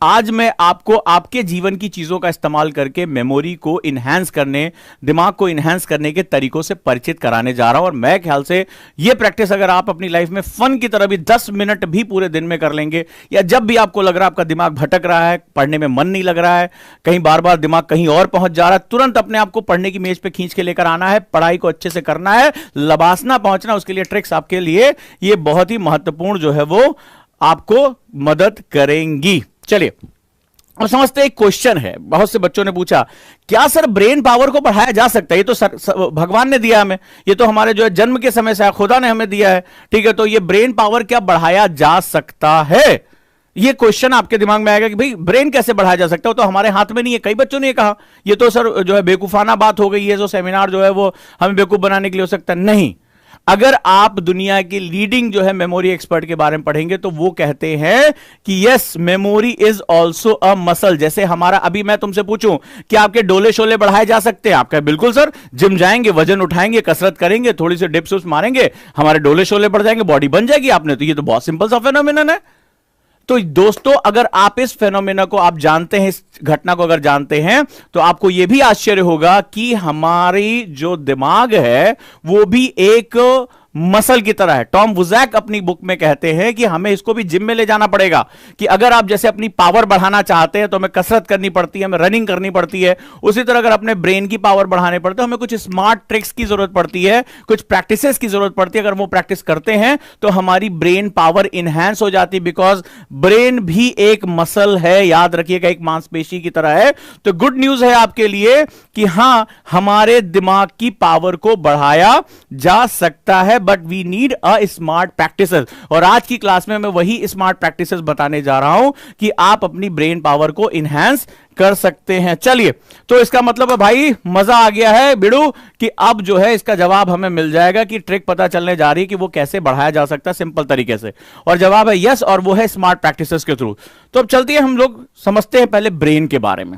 आज मैं आपको आपके जीवन की चीजों का इस्तेमाल करके मेमोरी को इनहैंस करने, दिमाग को इनहैंस करने के तरीकों से परिचित कराने जा रहा हूं। और मैं ख्याल से यह प्रैक्टिस अगर आप अपनी लाइफ में फन की तरह भी 10 मिनट भी पूरे दिन में कर लेंगे, या जब भी आपको लग रहा है आपका दिमाग भटक रहा है, पढ़ने में मन नहीं लग रहा है, कहीं बार बार दिमाग कहीं और पहुंच जा रहा है, तुरंत अपने आप को पढ़ने की मेज पे खींच के लेकर आना है, पढ़ाई को अच्छे से करना है, लबासना पहुंचना, उसके लिए ट्रिक्स आपके लिए ये बहुत ही महत्वपूर्ण जो है वो आपको मदद करेंगी। चलिए और समझते हैं, एक क्वेश्चन है, बहुत से बच्चों ने पूछा, क्या सर ब्रेन पावर को बढ़ाया जा सकता है? ये तो भगवान ने दिया हमें, ये तो हमारे जो है जन्म के समय से खुदा ने हमें दिया है, ठीक है, तो ये ब्रेन पावर क्या बढ़ाया जा सकता है? ये क्वेश्चन आपके दिमाग में आएगा कि भाई ब्रेन कैसे बढ़ाया जा सकता है, तो हमारे हाथ में नहीं है। कई बच्चों ने कहा ये तो सर जो है बेवकूफाना बात हो गई है, जो सेमिनार जो है वो हमें बेवकूफ बनाने के लिए हो सकता है। नहीं, अगर आप दुनिया की लीडिंग जो है मेमोरी एक्सपर्ट के बारे में पढ़ेंगे तो वो कहते हैं कि yes, memory is also a muscle. जैसे हमारा, अभी मैं तुमसे पूछूं कि आपके डोले शोले बढ़ाए जा सकते हैं, आप कहें बिल्कुल सर, जिम जाएंगे, वजन उठाएंगे, कसरत करेंगे, थोड़ी सी डिप्स उप्स मारेंगे, हमारे डोले शोले बढ़ जाएंगे, बॉडी बन जाएगी। आपने तो ये तो बहुत सिंपल सा फेनोमेनन है। तो दोस्तों, अगर आप इस फेनोमेना को आप जानते हैं, इस घटना को अगर जानते हैं, तो आपको यह भी आश्चर्य होगा कि हमारी जो दिमाग है वो भी एक मसल की तरह है। टॉम वुजैक अपनी बुक में कहते हैं कि हमें इसको भी जिम में ले जाना पड़ेगा, कि अगर आप जैसे अपनी पावर बढ़ाना चाहते हैं तो हमें कसरत करनी पड़ती है, हमें रनिंग करनी पड़ती है, उसी तरह अगर अपने ब्रेन की पावर बढ़ाने पड़ते हैं, हमें कुछ स्मार्ट ट्रिक्स की जरूरत पड़ती है, कुछ प्रैक्टिसेस की जरूरत पड़ती है। अगर वो प्रैक्टिस करते हैं तो हमारी ब्रेन पावर इंहैंस हो जाती है, बिकॉज ब्रेन भी एक मसल है, याद रखिएगा, एक मांसपेशी की तरह है। तो गुड न्यूज है आपके लिए कि हां, हमारे दिमाग की पावर को बढ़ाया जा सकता है, but we need a smart practices. और आज की क्लास में मैं वही स्मार्ट प्रैक्टिसेस बताने जा रहा हूं कि आप अपनी ब्रेन पावर को इनहैंस कर सकते हैं। चलिए, तो इसका मतलब है भाई मजा आ गया है बिड़ू, कि अब जो है इसका जवाब हमें मिल जाएगा कि ट्रिक पता चलने जा रही है कि वो कैसे बढ़ाया जा सकता है सिंपल तरीके से। और जवाब है यस, और वो है स्मार्ट प्रैक्टिसेस के थ्रू। तो अब चलती है, हम लोग समझते हैं पहले ब्रेन के बारे में।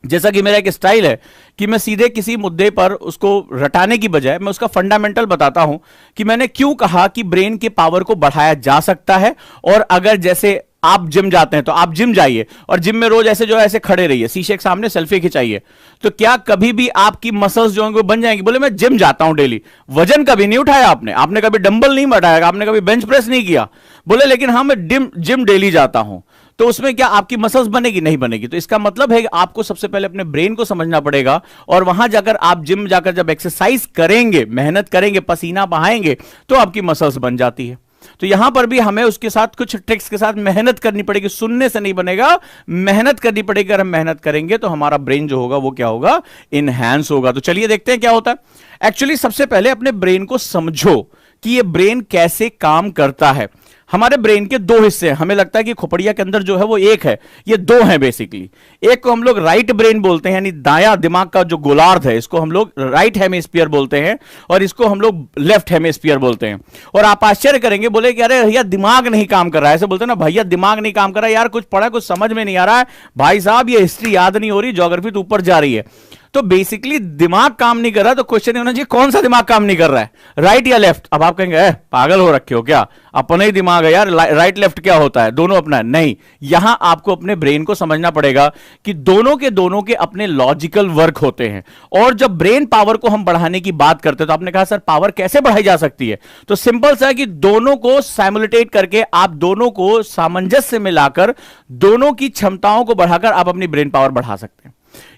जैसा कि मेरा एक स्टाइल है कि मैं सीधे किसी मुद्दे पर उसको रटाने की बजाय मैं उसका फंडामेंटल बताता हूं कि मैंने क्यों कहा कि ब्रेन के पावर को बढ़ाया जा सकता है। और अगर जैसे आप जिम जाते हैं तो आप जिम जाइए और जिम में रोज ऐसे जो है ऐसे खड़े रहिए, शीशे के सामने सेल्फी खिंचाइए, तो क्या कभी भी आपकी मसल्स जो होंगे बन जाएंगी? बोले मैं जिम जाता हूं डेली, वजन कभी नहीं उठाया आपने कभी डंबल नहीं बढ़ाया, आपने कभी बेंच प्रेस नहीं किया। बोले लेकिन हाँ, मैं जिम डेली जाता हूं, तो उसमें क्या आपकी मसल्स बनेगी? नहीं बनेगी। तो इसका मतलब है कि आपको सबसे पहले अपने ब्रेन को समझना पड़ेगा, और वहां जाकर आप जिम जाकर जब एक्सरसाइज करेंगे, मेहनत करेंगे, पसीना बहाएंगे, तो आपकी मसल्स बन जाती है। तो यहां पर भी हमें उसके साथ कुछ ट्रिक्स के साथ मेहनत करनी पड़ेगी, सुनने से नहीं बनेगा, मेहनत करनी पड़ेगी। अगर हम मेहनत करेंगे तो हमारा ब्रेन जो होगा वो क्या होगा? इनहैंस होगा। तो चलिए देखते हैं क्या होता है। एक्चुअली सबसे पहले अपने ब्रेन को समझो कि ये ब्रेन कैसे काम करता है। हमारे ब्रेन के दो हिस्से हैं। हमें लगता है कि खोपड़िया के अंदर जो है वो एक है, ये दो हैं बेसिकली। एक को हम लोग राइट ब्रेन बोलते हैं, यानी दायां दिमाग का जो गोलार्ध है, इसको हम लोग राइट हेमिस्फीयर बोलते हैं, और इसको हम लोग लेफ्ट हेमिस्फीयर बोलते हैं। और आप आश्चर्य करेंगे, बोले कि अरे भैया दिमाग नहीं काम कर रहा है, ऐसे बोलते हैं ना, भैया दिमाग नहीं काम कर रहा है, यार कुछ पढ़ा कुछ समझ में नहीं आ रहा है, भाई साहब ये हिस्ट्री याद नहीं हो रही, ज्योग्राफी तो ऊपर जा रही है। तो बेसिकली दिमाग काम नहीं कर रहा, तो क्वेश्चन होना चाहिए कौन सा दिमाग काम नहीं कर रहा है, राइट या लेफ्ट? अब आप कहेंगे पागल हो रखे हो क्या, अपना ही दिमाग है यार, राइट लेफ्ट क्या होता है, दोनों अपना है। नहीं, यहां आपको अपने ब्रेन को समझना पड़ेगा कि दोनों के अपने लॉजिकल वर्क होते हैं। और जब ब्रेन पावर को हम बढ़ाने की बात करते हैं, तो आपने कहा सर पावर कैसे बढ़ाई जा सकती है? तो सिंपल सा है कि दोनों को साइमुलेटेट करके, आप दोनों को सामंजस्य में लाकर, दोनों की क्षमताओं को बढ़ाकर आप अपनी ब्रेन पावर बढ़ा सकते हैं।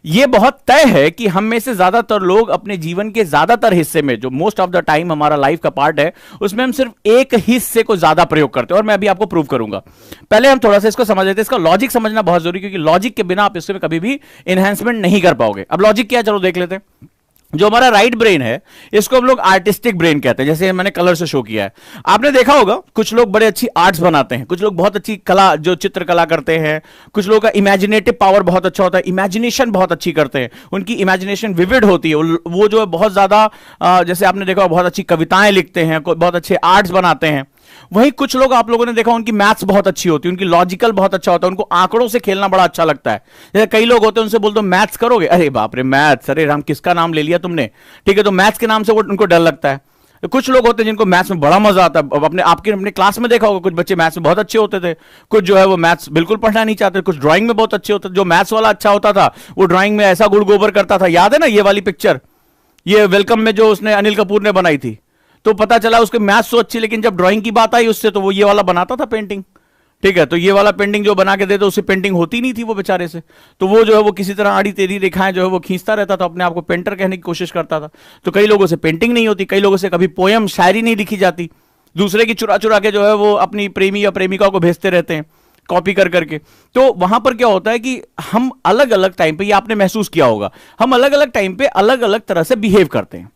यह बहुत तय है कि हम में से ज्यादातर लोग अपने जीवन के ज्यादातर हिस्से में, जो मोस्ट ऑफ द टाइम हमारा लाइफ का पार्ट है, उसमें हम सिर्फ एक हिस्से को ज्यादा प्रयोग करते हैं। और मैं अभी आपको प्रूव करूंगा। पहले हम थोड़ा सा इसको समझ लेते हैं। इसका लॉजिक समझना बहुत जरूरी, क्योंकि लॉजिक के बिना आप इसमें कभी भी एनहांसमेंट नहीं कर पाओगे। अब लॉजिक क्या है, चलो देख लेते हैं। जो हमारा राइट ब्रेन है, इसको हम लोग आर्टिस्टिक ब्रेन कहते हैं, जैसे मैंने कलर से शो किया है। आपने देखा होगा कुछ लोग बड़े अच्छी आर्ट्स बनाते हैं, कुछ लोग बहुत अच्छी कला, जो चित्रकला करते हैं, कुछ लोगों का इमेजिनेटिव पावर बहुत अच्छा होता है, इमेजिनेशन बहुत अच्छी करते हैं, उनकी इमेजिनेशन विविड होती है, वो जो है बहुत ज्यादा, जैसे आपने देखा बहुत अच्छी कविताएं लिखते हैं, बहुत अच्छे आर्ट्स बनाते हैं। वहीं कुछ लोग आप लोगों ने देखा उनकी मैथ्स बहुत अच्छी होती है, उनकी लॉजिकल बहुत अच्छा होता है, उनको आंकड़ों से खेलना बड़ा अच्छा लगता है। जैसे कई लोग होते हैं, उनसे बोल दो मैथ्स करोगे, अरे बाप रे मैथ्स, अरे राम किसका नाम ले लिया तुमने, ठीक है, तो मैथ्स के नाम से वो उनको डर लगता है। कुछ लोग होते हैं जिनको मैथ्स में बड़ा मजा आता है। अब अपने क्लास में देखा होगा, कुछ बच्चे मैथ्स में बहुत अच्छे होते थे, कुछ जो है वो मैथ्स बिल्कुल पढ़ना नहीं चाहते, कुछ ड्राइंग में बहुत अच्छे होते थे। जो मैथ्स वाला अच्छा होता था वो ड्राइंग में ऐसा गुड़ गोबर करता था। याद है ना ये वाली पिक्चर, ये वेलकम में जो उसने अनिल कपूर ने बनाई थी, तो पता चला उसके मैथ्स तो अच्छी, लेकिन जब ड्राइंग की बात आई उससे, तो वो ये वाला बनाता था पेंटिंग। ठीक है, तो ये वाला पेंटिंग जो बना के देते उससे पेंटिंग होती नहीं थी वो बेचारे से, तो वो जो है वो किसी तरह आड़ी तेरी रेखाएं जो है वो खींचता रहता था, अपने आप को पेंटर कहने की कोशिश करता था। तो कई लोगों से पेंटिंग नहीं होती, कई लोगों से कभी पोयम शायरी नहीं लिखी जाती, दूसरे की चुरा चुरा के जो है वो अपनी प्रेमी या प्रेमिका को भेजते रहते हैं कॉपी कर करके। तो वहां पर क्या होता है कि हम अलग अलग टाइम पे, ये आपने महसूस किया होगा, हम अलग अलग टाइम पे अलग अलग तरह से बिहेव करते हैं।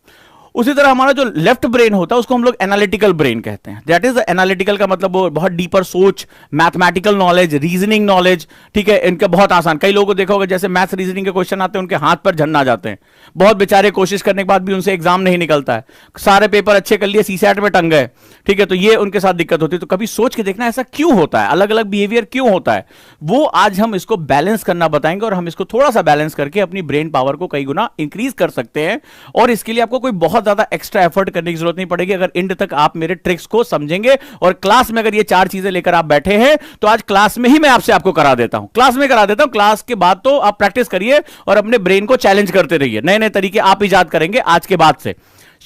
उसी तरह हमारा जो लेफ्ट ब्रेन होता है उसको हम लोग एनालिटिकल ब्रेन कहते हैं। दैट इज एनालिटिकल का मतलब वो बहुत डीपर सोच, मैथमेटिकल नॉलेज, रीजनिंग नॉलेज। ठीक है, इनका बहुत आसान, कई लोगों को देखा होगा जैसे मैथ्स रीजनिंग के क्वेश्चन आते हैं उनके हाथ पर झन्ना जाते हैं, बहुत बेचारे कोशिश करने के बाद भी उनसे एग्जाम नहीं निकलता है, सारे पेपर अच्छे कर लिए सीसैट में टंग गए। ठीक है, तो ये उनके साथ दिक्कत होती है। तो कभी सोच के देखना ऐसा क्यों होता है, अलग अलग बिहेवियर क्यों होता है, वो आज हम इसको बैलेंस करना बताएंगे, और हम इसको थोड़ा सा बैलेंस करके अपनी ब्रेन पावर को कई गुना इंक्रीज कर सकते हैं। और इसके लिए आपको कोई बहुत ज्यादा एक्स्ट्रा एफर्ट करने की जरूरत नहीं पड़ेगी अगर एंड तक आप मेरे ट्रिक्स को समझेंगे। और क्लास में अगर ये 4 चीजें लेकर आप बैठे हैं तो आज क्लास में ही मैं आपको करा देता हूं, क्लास में करा देता हूं। क्लास के बाद तो आप प्रैक्टिस करिए और अपने ब्रेन को चैलेंज करते रहिए, नए नए तरीके आप इजाद करेंगे आज के बाद से।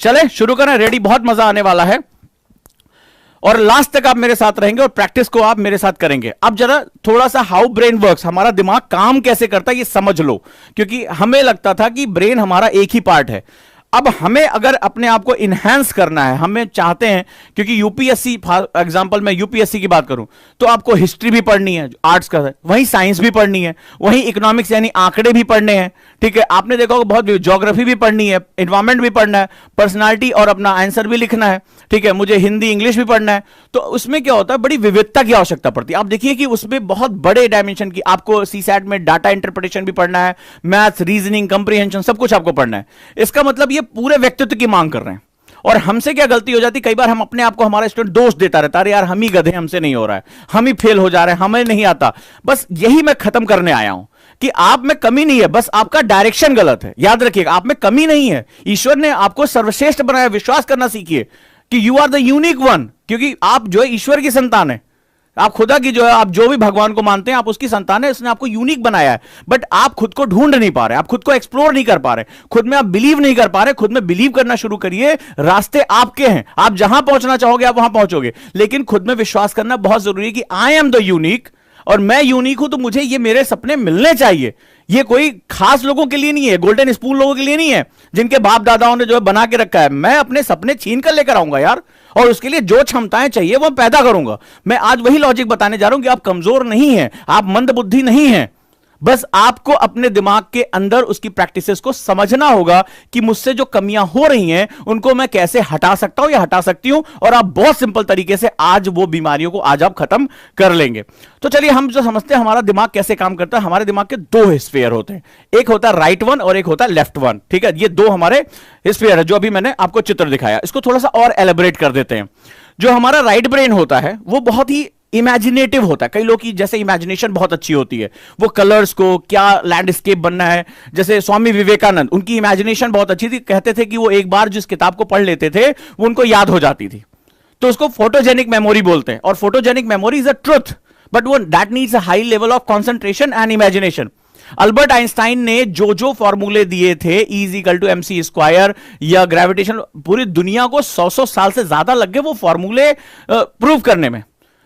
चले शुरू करें, रेडी, बहुत मजा आने वाला है और लास्ट तक आप मेरे साथ रहेंगे और प्रैक्टिस को आप मेरे साथ करेंगे। अब जरा थोड़ा सा हाउ ब्रेन वर्क्स, हमारा दिमाग काम कैसे करता है ये समझ लो, क्योंकि हमें लगता था कि ब्रेन हमारा एक ही पार्ट है। अब हमें अगर अपने आप को इनहैंस करना है, हमें चाहते हैं, क्योंकि यूपीएससी एग्जांपल में यूपीएससी की बात करूं तो आपको हिस्ट्री भी पढ़नी है, आर्ट्स का है, वहीं साइंस भी पढ़नी है, वहीं इकोनॉमिक्स यानी आंकड़े भी पढ़ने हैं। ठीक है, आपने देखा होगा बहुत, ज्योग्राफी भी पढ़नी है, एनवायरमेंट भी पढ़ना है, पर्सनालिटी और अपना आंसर भी लिखना है। ठीक है, मुझे हिंदी इंग्लिश भी पढ़ना है। तो उसमें क्या होता है, बड़ी विविधता की आवश्यकता पड़ती है। आप देखिए कि उसमें बहुत बड़े डायमेंशन की, आपको सीसैट में डाटा इंटरप्रिटेशन भी पढ़ना है, मैथ्स, रीजनिंग, कंप्रीहेंशन सब कुछ आपको पढ़ना है। इसका मतलब ये पूरे व्यक्तित्व की मांग कर रहे हैं। और हमसे क्या गलती हो जाती, कई बार हम अपने आप को, हमारा स्टूडेंट दोष देता रहता है, अरे यार हम ही गधे, हमसे नहीं हो रहा है, हम ही फेल हो जा रहे हैं, हमें नहीं आता। बस यही मैं खत्म करने आया हूं कि आप में कमी नहीं है, बस आपका डायरेक्शन गलत है। याद रखिएगा, आप में कमी नहीं है, ईश्वर ने आपको सर्वश्रेष्ठ बनाया। विश्वास करना सीखिए कि you are the unique one, क्योंकि आप जो है ईश्वर की संतान है, आप खुदा की जो है, आप जो भी भगवान को मानते हैं आप उसकी संतान है, उसने आपको यूनिक बनाया है। बट आप खुद को ढूंढ नहीं पा रहे, आप खुद को एक्सप्लोर नहीं कर पा रहे, खुद में आप बिलीव नहीं कर पा रहे। खुद में बिलीव करना शुरू करिए, रास्ते आपके हैं, आप जहां पहुंचना चाहोगे आप वहां पहुंचोगे। लेकिन खुद में विश्वास करना बहुत जरूरी है कि आई एम द यूनिक, और मैं यूनिक हूं तो मुझे ये मेरे सपने मिलने चाहिए। ये कोई खास लोगों के लिए नहीं है, गोल्डन स्पून लोगों के लिए नहीं है जिनके बाप दादाओं ने जो है बना के रखा है। मैं अपने सपने छीन कर लेकर आऊंगा यार, और उसके लिए जो क्षमताएं चाहिए वो पैदा करूंगा। मैं आज वही लॉजिक बताने जा रहा हूं कि आप कमजोर नहीं हैं, आप मंद बुद्धि नहीं हैं, बस आपको अपने दिमाग के अंदर उसकी प्रैक्टिसेस को समझना होगा कि मुझसे जो कमियां हो रही हैं उनको मैं कैसे हटा सकता हूं या हटा सकती हूं। और आप बहुत सिंपल तरीके से आज वो बीमारियों को आज आप खत्म कर लेंगे। तो चलिए, हम जो समझते हैं हमारा दिमाग कैसे काम करता है, हमारे दिमाग के 2 हेस्फीयर होते हैं, एक होता है राइट वन और एक होता है लेफ्ट वन। ठीक है, ये 2 हमारे हेस्फीयर है जो अभी मैंने आपको चित्र दिखाया। इसको थोड़ा सा और एलेबोरेट कर देते हैं। जो हमारा राइट ब्रेन होता है वो बहुत ही इमेजिनेटिव होता है। कई लोग की जैसे इमेजिनेशन बहुत अच्छी होती है, वो कलर्स को, क्या लैंडस्केप बनना है, जैसे स्वामी विवेकानंद, उनकी इमेजिनेशन बहुत अच्छी थी। कहते थे कि वो एक बार जिस किताब को पढ़ लेते थे वो उनको याद हो जाती थी, तो उसको फोटोजेनिक मेमोरी बोलते हैं। और photogenic memory is a truth, but वो that needs a high level of concentration and imagination. Albert Einstein ने जो जो फॉर्मूले दिए थे, E = MC स्क्वायर या ग्रेविटेशन, पूरी दुनिया को 100 साल से ज्यादा लग गए वो फॉर्मूले प्रूव करने में।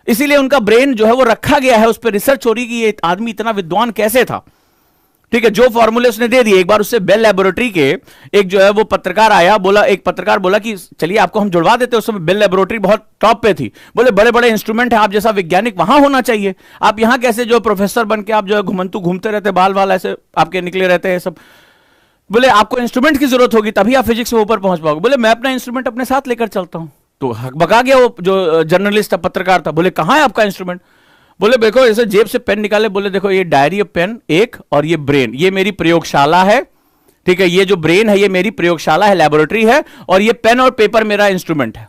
इसीलिए उनका ब्रेन जो है वो रखा गया है, उस पर रिसर्च हो रही कि ये आदमी इतना विद्वान कैसे था। ठीक है, जो फॉर्मूले उसने दे दिए। एक बार उससे बेल लेबोरेटरी के एक जो है वो पत्रकार आया, एक पत्रकार बोला कि चलिए आपको हम जुड़वा देते हैं। उस समय बेल लेबोरेटरी बहुत टॉप पे थी। बोले बड़े बड़े इंस्ट्रूमेंट है, आप जैसा वैज्ञानिक वहां होना चाहिए, आप यहां कैसे जो प्रोफेसर बन के आप जो है घूमते रहते, बाल ऐसे आपके निकले रहते हैं सब। बोले आपको इंस्ट्रूमेंट की जरूरत होगी तभी आप फिजिक्स में ऊपर पहुंच पाओगे। बोले मैं अपना इंस्ट्रूमेंट अपने साथ लेकर चलता हूं। तो हकबका गया वो जो जर्नलिस्ट था, पत्रकार था। बोले कहां है आपका इंस्ट्रूमेंट? बोले देखो, ऐसे जेब से पेन निकाले, बोले देखो ये डायरी पेन एक, और ये ब्रेन, ये मेरी प्रयोगशाला है। ठीक है, ये जो ब्रेन है ये मेरी प्रयोगशाला है, लैबोरेटरी है, और ये पेन और पेपर मेरा इंस्ट्रूमेंट है।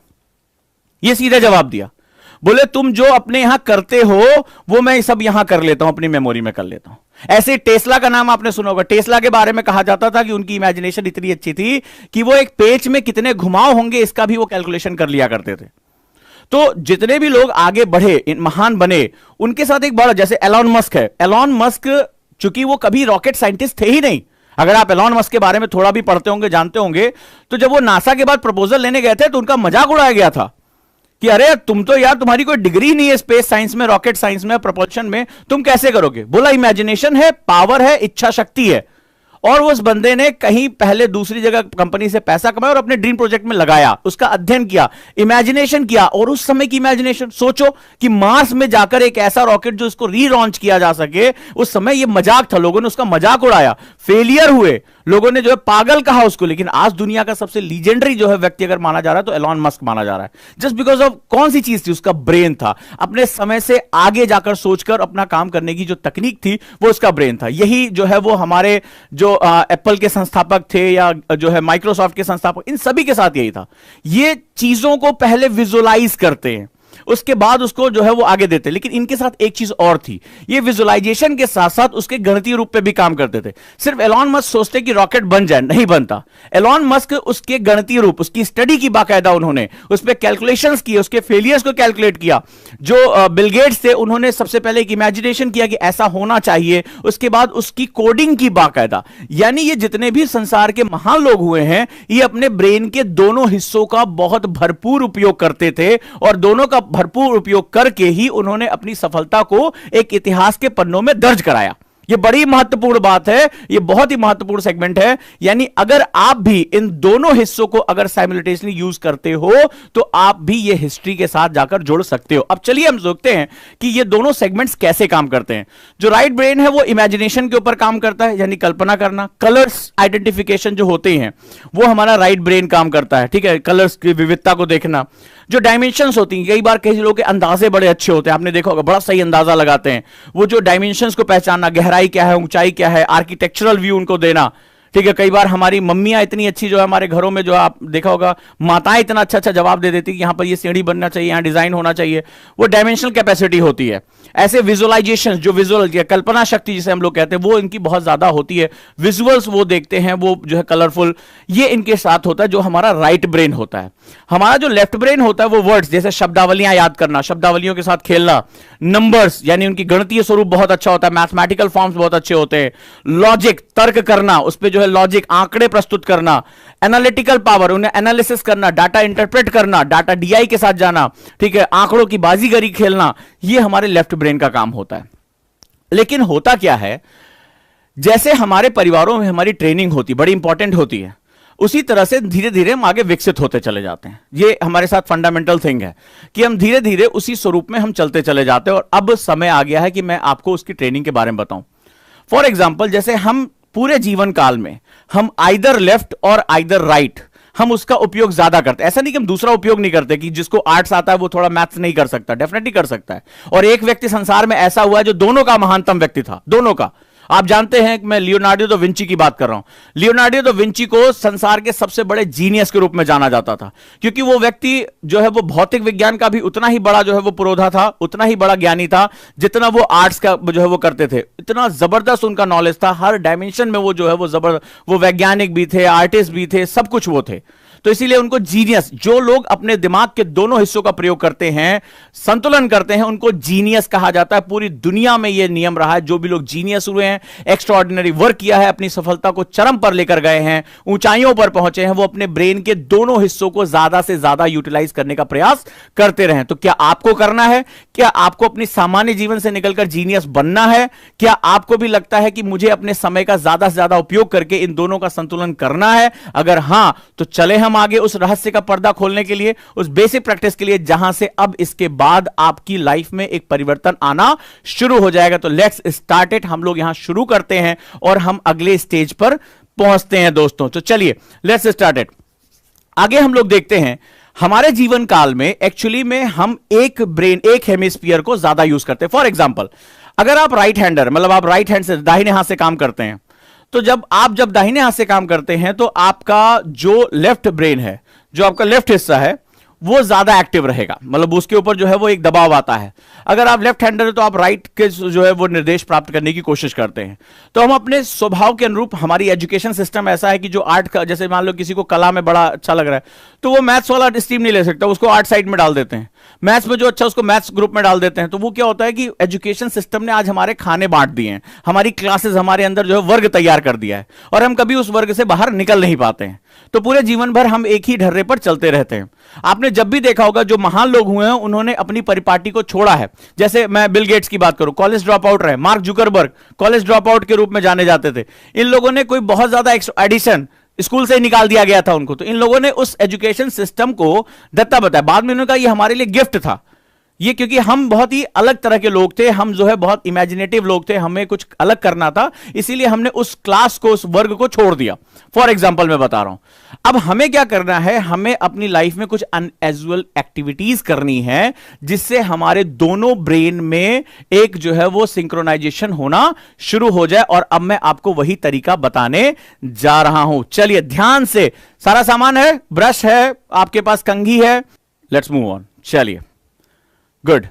ये सीधा जवाब दिया। बोले तुम जो अपने यहां करते हो वो मैं सब यहां कर लेता हूं, अपनी मेमोरी में कर लेता हूं। ऐसे टेस्ला का नाम आपने सुना होगा। टेस्ला के बारे में कहा जाता था कि उनकी इमेजिनेशन इतनी अच्छी थी कि वो एक पेज में कितने घुमाव होंगे इसका भी वो कैलकुलेशन कर लिया करते थे। तो जितने भी लोग आगे बढ़े, महान बने, उनके साथ एक बड़ा, जैसे एलॉन मस्क है। एलॉन मस्क चूंकि वो कभी रॉकेट साइंटिस्ट थे ही नहीं, अगर आप एलॉन मस्क के बारे में थोड़ा भी पढ़ते होंगे, जानते होंगे, तो जब वो नासा के बाद प्रपोजल लेने गए थे तो उनका मजाक उड़ाया गया था कि अरे तुम तो यार, तुम्हारी कोई डिग्री नहीं है स्पेस साइंस में, रॉकेट साइंस में, प्रपोल्शन में, तुम कैसे करोगे? बोला इमेजिनेशन है, पावर है, इच्छा शक्ति है। और उस बंदे ने कहीं पहले दूसरी जगह कंपनी से पैसा कमाया और अपने ड्रीम प्रोजेक्ट में लगाया, उसका अध्ययन किया, इमेजिनेशन किया। और उस समय की इमेजिनेशन सोचो कि मार्स में जाकर एक ऐसा रॉकेट जो इसको री लॉन्च किया जा सके, उस समय ये मजाक था, लोगों ने उसका मजाक उड़ाया, फेलियर हुए, लोगों ने जो है पागल कहा उसको। लेकिन आज दुनिया का सबसे लीजेंडरी जो है व्यक्ति अगर माना जा रहा है तो एलॉन मस्क माना जा रहा है। जस्ट बिकॉज ऑफ कौन सी चीज थी? उसका ब्रेन था। अपने समय से आगे जाकर सोचकर अपना काम करने की जो तकनीक थी वो उसका ब्रेन था। यही जो है वो हमारे जो एप्पल के संस्थापक थे या जो है माइक्रोसॉफ्ट के संस्थापक, इन सभी के साथ यही था। ये चीजों को पहले विजुअलाइज करते हैं, उसके बाद उसको जो है वो आगे देते। लेकिन इनके साथ एक चीज और थी, ये विजुअलाइजेशन के साथ साथ उसके गणितीय रूप पे भी काम करते थे। सिर्फ एलॉन मस्क सोचते कि रॉकेट बन जाए, नहीं बनता। एलॉन मस्क उसके गणितीय रूप, उसकी स्टडी की बाकायदा उन्होंने उस पर कैलकुलेशंस किए, उसके फेलियर्स को कैलकुलेट किया। जो बिल गेट्स थे उन्होंने सबसे पहले एक इमेजिनेशन किया कि ऐसा होना चाहिए, उसके बाद उसकी कोडिंग की बाकायदा। यानी ये जितने भी संसार के महान लोग हुए हैं, ये अपने ब्रेन के दोनों हिस्सों का बहुत भरपूर उपयोग करते थे और दोनों का भरपूर उपयोग करके ही उन्होंने अपनी सफलता को एक इतिहास के पन्नों में दर्ज कराया। यह बड़ी महत्वपूर्ण बात है, यह बहुत ही महत्वपूर्ण सेगमेंट है। यानी अगर आप भी इन दोनों हिस्सों को अगर साइमल्टेनियसली यूज करते हो तो आप भी ये हिस्ट्री के साथ जाकर जुड़ सकते हो। अब चलिए हम देखते हैं कि ये दोनों सेगमेंट्स कैसे काम करते हैं। जो राइट ब्रेन है वो इमेजिनेशन के ऊपर काम करता है, यानी कल्पना करना, कलर्स आइडेंटिफिकेशन जो होते हैं वो हमारा राइट ब्रेन काम करता है, ठीक है, कलर्स की विविधता को देखना। जो डायमेंशंस होती हैं, कई बार कई लोगों के अंदाजे बड़े अच्छे होते हैं, आपने देखा होगा, बड़ा सही अंदाजा लगाते हैं। वो जो डायमेंशंस को पहचानना, गहराई क्या है, ऊंचाई क्या है, आर्किटेक्चरल व्यू उनको देना, ठीक है। कई बार हमारी मम्मियां इतनी अच्छी जो है हमारे घरों में, जो आप देखा होगा, माताएं इतना अच्छा अच्छा जवाब दे देती कि यहां पर ये सीढ़ी बनना चाहिए, यहां डिजाइन होना चाहिए। वो डायमेंशनल कैपेसिटी होती है। ऐसे विजुअलाइजेशन, जो विजुअल कल्पना शक्ति जिसे हम लोग कहते हैं, वो इनकी बहुत ज्यादा होती है। विजुअल्स वो देखते हैं, वो जो है कलरफुल, ये इनके साथ होता है, जो हमारा राइट ब्रेन होता है। हमारा जो लेफ्ट ब्रेन होता है वो वर्ड्स, जैसे शब्दावलियां याद करना, शब्दावलियों के साथ खेलना, नंबर्स यानी उनकी गणितीय स्वरूप बहुत अच्छा होता है, मैथमेटिकल फॉर्म्स बहुत अच्छे होते हैं, लॉजिक तर्क करना, उस पर जो है लॉजिक आंकड़े प्रस्तुत करना, एनालिटिकल पावर, उन्हें एनालिसिस करना, डाटा इंटरप्रेट करना, डाटा डीआई के साथ जाना, ठीक है, आंकड़ों की बाजीगरी खेलना, ये हमारे लेफ्ट ब्रेन का काम होता है। लेकिन होता क्या है, जैसे हमारे परिवारों में हमारी ट्रेनिंग होती, बड़ी इंपॉर्टेंट होती है, उसी तरह से धीरे धीरे हम आगे विकसित होते चले जाते हैं। ये हमारे साथ फंडामेंटल थिंग है कि हम धीरे धीरे उसी स्वरूप में हम चलते चले जाते हैं। और अब समय आ गया है कि मैं आपको उसकी ट्रेनिंग के बारे में बताऊं। फॉर एग्जाम्पल, जैसे हम पूरे जीवन काल में हम आइदर लेफ्ट और आइदर राइट, हम उसका उपयोग ज्यादा करते हैं। ऐसा नहीं कि हम दूसरा उपयोग नहीं करते, कि जिसको आर्ट्स आता है वो थोड़ा मैथ्स नहीं कर सकता, डेफिनेटली कर सकता है। और एक व्यक्ति संसार में ऐसा हुआ है जो दोनों का महानतम व्यक्ति था, दोनों का। आप जानते हैं कि मैं लियोनार्डो दा विंची की बात कर रहा हूं। लियोनार्डो दा विंची को संसार के सबसे बड़े जीनियस के रूप में जाना जाता था, क्योंकि वो व्यक्ति जो है वो भौतिक विज्ञान का भी उतना ही बड़ा जो है वो पुरोधा था, उतना ही बड़ा ज्ञानी था जितना वो आर्ट्स का जो है वो करते थे। इतना जबरदस्त उनका नॉलेज था, हर डायमेंशन में वो जो है वो जबरदस्त, वो वैज्ञानिक भी थे, आर्टिस्ट भी थे, सब कुछ वो थे। तो इसीलिए उनको जीनियस, जो लोग अपने दिमाग के दोनों हिस्सों का प्रयोग करते हैं, संतुलन करते हैं, उनको जीनियस कहा जाता है। पूरी दुनिया में यह नियम रहा है, जो भी लोग जीनियस हुए हैं, एक्स्ट्राऑर्डिनरी वर्क किया है, अपनी सफलता को चरम पर लेकर गए हैं, ऊंचाइयों पर पहुंचे हैं, वो अपने ब्रेन के दोनों हिस्सों को ज्यादा से ज्यादा यूटिलाइज करने का प्रयास करते रहे। तो क्या आपको करना है? क्या आपको अपनी सामान्य जीवन से निकलकर जीनियस बनना है? क्या आपको भी लगता है कि मुझे अपने समय का ज्यादा से ज्यादा उपयोग करके इन दोनों का संतुलन करना है? अगर हां, तो चले हम आगे उस रहस्य का पर्दा खोलने के लिए, उस बेसिक प्रैक्टिस के लिए, जहां से अब इसके बाद आपकी लाइफ में एक परिवर्तन आना शुरू हो जाएगा। तो लेट्स स्टार्ट इट। हम लोग यहां शुरू करते हैं और हम अगले स्टेज पर पहुंचते हैं दोस्तों। तो चलिए लेट्स स्टार्ट इट। आगे हम लोग देखते हैं, हमारे जीवन काल में एक्चुअली में हम एक ब्रेन, एक हेमिस्फीयर को ज्यादा यूज करते हैं। फॉर एग्जाम्पल, अगर आप राइट हैंडर, मतलब आप राइट हैंड से, दाहिने हाथ से काम करते हैं, तो जब दाहिने हाथ से काम करते हैं तो आपका जो लेफ्ट ब्रेन है, जो आपका लेफ्ट हिस्सा है, वो ज्यादा एक्टिव रहेगा, मतलब उसके ऊपर जो है वो एक दबाव आता है। अगर आप लेफ्ट हैंडर है तो आप राइट के जो है वो निर्देश प्राप्त करने की कोशिश करते हैं। तो हम अपने स्वभाव के अनुरूप, हमारी एजुकेशन सिस्टम ऐसा है कि जो आर्ट का, जैसे मान लो किसी को कला में बड़ा अच्छा लग रहा है तो वो मैथ्स वाला स्ट्रीम नहीं ले सकता, उसको आर्ट साइड में डाल देते हैं। मैथ्स में जो अच्छा उसको मैथ्स ग्रुप में डाल देते हैं। तो वो क्या होता है कि एजुकेशन सिस्टम ने आज हमारे खाने बांट दिए हैं, हमारी क्लासेस, हमारे अंदर जो है वर्ग तैयार कर दिया है, और हम कभी उस वर्ग से बाहर निकल नहीं पाते हैं। तो पूरे जीवन भर हम एक ही ढर्रे पर चलते रहते हैं। आपने जब भी देखा होगा जो महान लोग हुए हैं उन्होंने अपनी परिपाटी को छोड़ा है। जैसे मैं बिल गेट्स की बात करूं, कॉलेज ड्रॉप आउट रहे। Mark Zuckerberg college drop out के रूप में जाने जाते थे। इन लोगों ने कोई बहुत ज्यादा एडिशन, स्कूल से ही निकाल दिया गया था उनको, तो इन लोगों ने उस एजुकेशन सिस्टम को दत्ता बताया। बाद में उन्होंने कहा ये हमारे लिए गिफ्ट था, ये क्योंकि हम बहुत ही अलग तरह के लोग थे, हम जो है बहुत इमेजिनेटिव लोग थे, हमें कुछ अलग करना था, इसीलिए हमने उस क्लास को, उस वर्ग को छोड़ दिया। फॉर एग्जाम्पल मैं बता रहा हूं। अब हमें क्या करना है, हमें अपनी लाइफ में कुछ अनएजुअल एक्टिविटीज करनी है जिससे हमारे दोनों ब्रेन में एक जो है वो सिंक्रोनाइजेशन होना शुरू हो जाए। और अब मैं आपको वही तरीका बताने जा रहा हूं। चलिए ध्यान से, सारा सामान है, ब्रश है, आपके पास कंघी है, लेट्स मूव ऑन। चलिए गुड।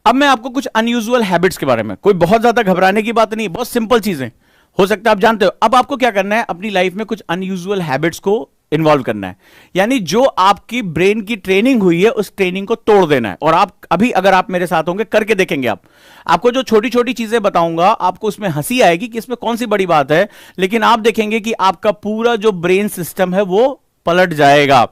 अब मैं आपको कुछ अनयूजुअल हैबिट्स के बारे में, कोई बहुत ज्यादा घबराने की बात नहीं, बहुत सिंपल चीजें, हो सकता है आप जानते हो। अब आपको क्या करना है, अपनी लाइफ में कुछ अनयूजुअल हैबिट्स को इन्वॉल्व करना है, यानी जो आपकी ब्रेन की ट्रेनिंग हुई है उस ट्रेनिंग को तोड़ देना है। और आप अभी अगर आप मेरे साथ होंगे करके देखेंगे, आपको जो छोटी छोटी चीजें बताऊंगा आपको उसमें हंसी आएगी कि इसमें कौन सी बड़ी बात है, लेकिन आप देखेंगे कि आपका पूरा जो ब्रेन सिस्टम है वो पलट जाएगा।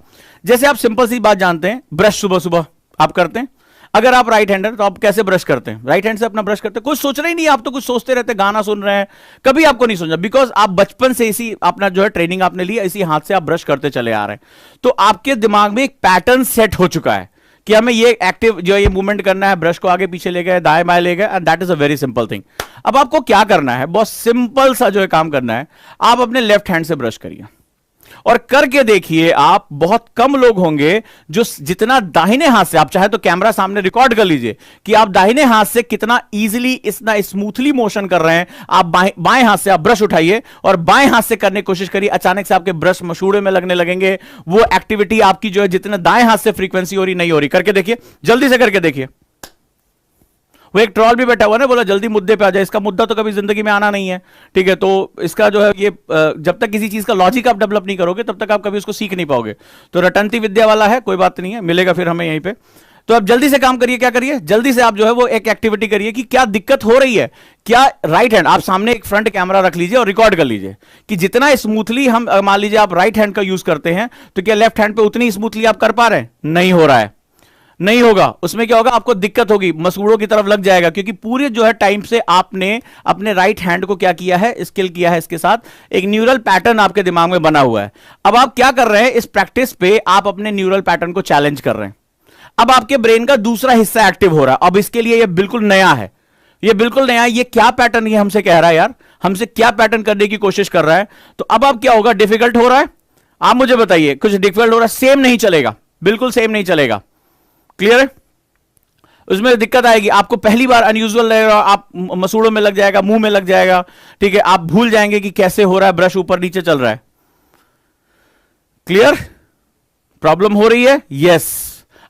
जैसे आप सिंपल सी बात जानते हैं, ब्रश सुबह सुबह आप करते हैं। अगर आप राइट हैंडर तो आप कैसे ब्रश करते हैं? राइट हैंड से अपना ब्रश करते हैं, कुछ सोच रहे ही नहीं, आप तो कुछ सोचते रहते, गाना सुन रहे हैं, कभी आपको नहीं सोचा, बिकॉज आप बचपन से इसी अपना जो है ट्रेनिंग आपने लिया, इसी हाथ से आप ब्रश करते चले आ रहे हैं। तो आपके दिमाग में एक पैटर्न सेट हो चुका है कि हमें ये एक्टिव जो ये मूवमेंट करना है, ब्रश को आगे पीछे ले गए, दाएं बाएं ले गए, and that is a very simple thing. अब आपको क्या करना है, बहुत सिंपल सा जो है काम करना है, आप अपने लेफ्ट हैंड से ब्रश करिए और करके देखिए। आप बहुत कम लोग होंगे जो जितना दाहिने हाथ से, आप चाहे तो कैमरा सामने रिकॉर्ड कर लीजिए कि आप दाहिने हाथ से कितना इजीली, इतना स्मूथली मोशन कर रहे हैं। आप बाएं हाथ से आप ब्रश उठाइए और बाएं हाथ से करने की कोशिश करिए, अचानक से आपके ब्रश मसूड़े में लगने लगेंगे। वो एक्टिविटी आपकी जो है जितना दाएं हाथ से फ्रीक्वेंसी हो रही नहीं हो रही, करके देखिए, जल्दी से करके देखिए। वो एक ट्रॉल भी बैठा हुआ ना, बोला जल्दी मुद्दे पे आ जाए, इसका मुद्दा तो कभी जिंदगी में आना नहीं है, ठीक है। तो इसका जो है ये जब तक किसी चीज का लॉजिक आप डेवलप नहीं करोगे तब तक आप कभी उसको सीख नहीं पाओगे। तो रटंती विद्या वाला है, कोई बात नहीं है, मिलेगा फिर हमें यहीं पे। तो आप जल्दी से काम करिए, क्या करिए, जल्दी से आप जो है वो एक एक्टिविटी करिए कि क्या दिक्कत हो रही है। क्या राइट हैंड, आप सामने एक फ्रंट कैमरा रख लीजिए और रिकॉर्ड कर लीजिए कि जितना स्मूथली हम, मान लीजिए आप राइट हैंड का यूज करते हैं, तो क्या लेफ्ट हैंड पे उतनी स्मूथली आप कर पा रहे हैं? नहीं हो रहा है, नहीं होगा। उसमें क्या होगा, आपको दिक्कत होगी, मसूड़ों की तरफ लग जाएगा, क्योंकि पूरे जो है टाइम से आपने अपने राइट हैंड को क्या किया है, स्किल किया है, इसके साथ एक न्यूरल पैटर्न आपके दिमाग में बना हुआ है। अब आप क्या कर रहे हैं, इस प्रैक्टिस पे आप अपने न्यूरल पैटर्न को चैलेंज कर रहे हैं। अब आपके ब्रेन का दूसरा हिस्सा एक्टिव हो रहा है। अब इसके लिए ये बिल्कुल नया है, ये बिल्कुल नया है। ये क्या पैटर्न ये हमसे कह रहा है यार, हमसे क्या पैटर्न करने की कोशिश कर रहा है। तो अब आप क्या होगा, डिफिकल्ट हो रहा है, आप मुझे बताइए, कुछ डिफिकल्ट हो रहा है, सेम नहीं चलेगा, बिल्कुल सेम नहीं चलेगा, क्लियर है? उसमें दिक्कत आएगी, आपको पहली बार अनयूजुअल लगेगा, आप मसूड़ों में लग जाएगा, मुंह में लग जाएगा, ठीक है, आप भूल जाएंगे कि कैसे हो रहा है, ब्रश ऊपर नीचे चल रहा है। क्लियर? प्रॉब्लम हो रही है? यस।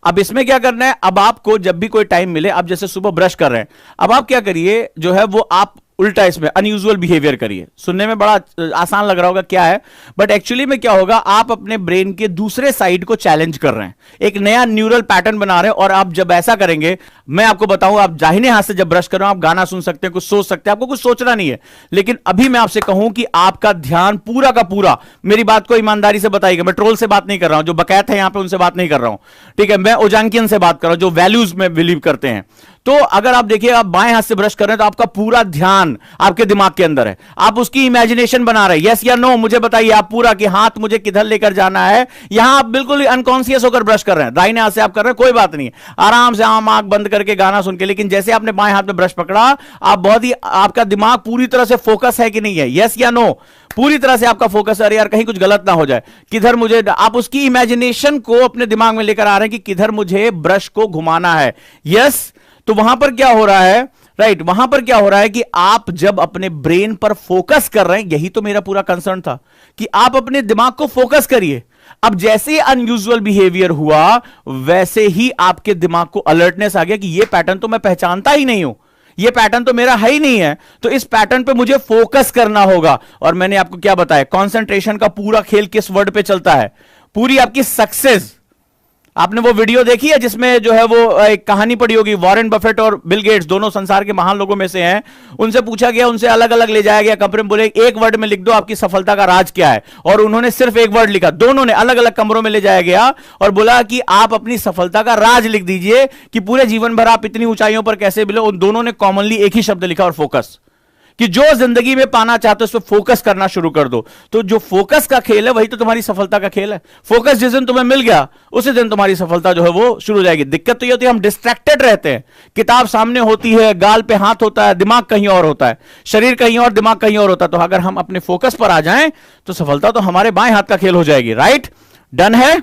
अब इसमें क्या करना है, अब आपको जब भी कोई टाइम मिले, आप जैसे सुबह ब्रश कर रहे हैं, अब आप क्या करिए, जो है वो आप उल्टा इसमें अनयूजुअल बिहेवियर करिए। सुनने में बड़ा आसान लग रहा होगा क्या है, बट एक्चुअली में क्या होगा, आप अपने ब्रेन के दूसरे साइड को चैलेंज कर रहे हैं, एक नया न्यूरल पैटर्न बना रहे हैं। और आप जब ऐसा करेंगे, मैं आपको बताऊं, आप दाहिने हाथ से जब ब्रश कर रहे हो, आप गाना सुन सकते हैं, कुछ सोच सकते हैं, आपको कुछ सोचना नहीं है। लेकिन अभी मैं आपसे कहूं कि आपका ध्यान पूरा का पूरा, मेरी बात को ईमानदारी से बताइएगा, मैं ट्रोल से बात नहीं कर रहा हूं, जो बकैत है यहां पे उनसे बात नहीं कर रहा हूं, ठीक है, मैं ओजांकियन से बात कर रहा हूं, जो वैल्यूज में बिलीव करते हैं। तो अगर आप देखिए, आप बाएं हाथ से ब्रश कर रहे हैं तो आपका पूरा ध्यान आपके दिमाग के अंदर है, आप उसकी इमेजिनेशन बना रहे हैं। यस या नो मुझे बताइए आप पूरा, कि हाथ मुझे किधर लेकर जाना है। यहां आप बिल्कुल अनकॉन्शियस होकर ब्रश कर रहे हैं, दाहिने हाथ से आप कर रहे हैं, कोई बात नहीं, आराम से आंख बंद करके गाना सुन के। लेकिन जैसे आपने बाएं हाथ में ब्रश पकड़ा, आप बहुत ही, आपका दिमाग पूरी तरह से फोकस है कि नहीं है? यस या नो? पूरी तरह से आपका फोकस है, अरे यार कहीं कुछ गलत ना हो जाए, किधर मुझे, आप उसकी इमेजिनेशन को अपने दिमाग में लेकर आ रहे हैं कि किधर मुझे ब्रश को घुमाना है। यस। तो वहां पर क्या हो रहा है, राइट, वहां पर क्या हो रहा है कि आप जब अपने ब्रेन पर फोकस कर रहे हैं, यही तो मेरा पूरा कंसर्न था कि आप अपने दिमाग को फोकस करिए। अब जैसे अनयूजुअल बिहेवियर हुआ वैसे ही आपके दिमाग को अलर्टनेस आ गया कि ये पैटर्न तो मैं पहचानता ही नहीं हूं, ये पैटर्न तो मेरा है ही नहीं है, तो इस पैटर्न पे मुझे फोकस करना होगा। और मैंने आपको क्या बताया, कंसंट्रेशन का पूरा खेल किस वर्ड पे चलता है, पूरी आपकी सक्सेस। आपने वो वीडियो देखी है जिसमें जो है वो एक कहानी पढ़ी होगी, वॉरेन बफेट और बिल गेट्स दोनों संसार के महान लोगों में से हैं, उनसे पूछा गया, उनसे अलग अलग ले जाया गया कमरे में, बोले एक वर्ड में लिख दो आपकी सफलता का राज क्या है, और उन्होंने सिर्फ एक वर्ड लिखा। दोनों ने अलग अलग कमरों में ले जाया गया और बोला कि आप अपनी सफलता का राज लिख दीजिए कि पूरे जीवन भर आप इतनी ऊंचाइयों पर कैसे मिले। उन दोनों ने कॉमनली एक ही शब्द लिखा, और फोकस, कि जो जिंदगी में पाना चाहते हो उस पर फोकस करना शुरू कर दो। तो जो फोकस का खेल है वही तो तुम्हारी सफलता का खेल है। फोकस जिस दिन तुम्हें मिल गया उसी दिन तुम्हारी सफलता जो है वो शुरू हो जाएगी। दिक्कत तो ये होती है हम डिस्ट्रैक्टेड रहते हैं, किताब सामने होती है, गाल पे हाथ होता है, दिमाग कहीं और होता है, शरीर कहीं और, दिमाग कहीं और होता है। तो अगर हम अपने फोकस पर आ जाएं तो सफलता तो हमारे बाएं हाथ का खेल हो जाएगी। राइट, डन है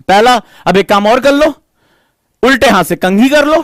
पहला। अब एक काम और कर लो, उल्टे हाथ से कंघी कर लो,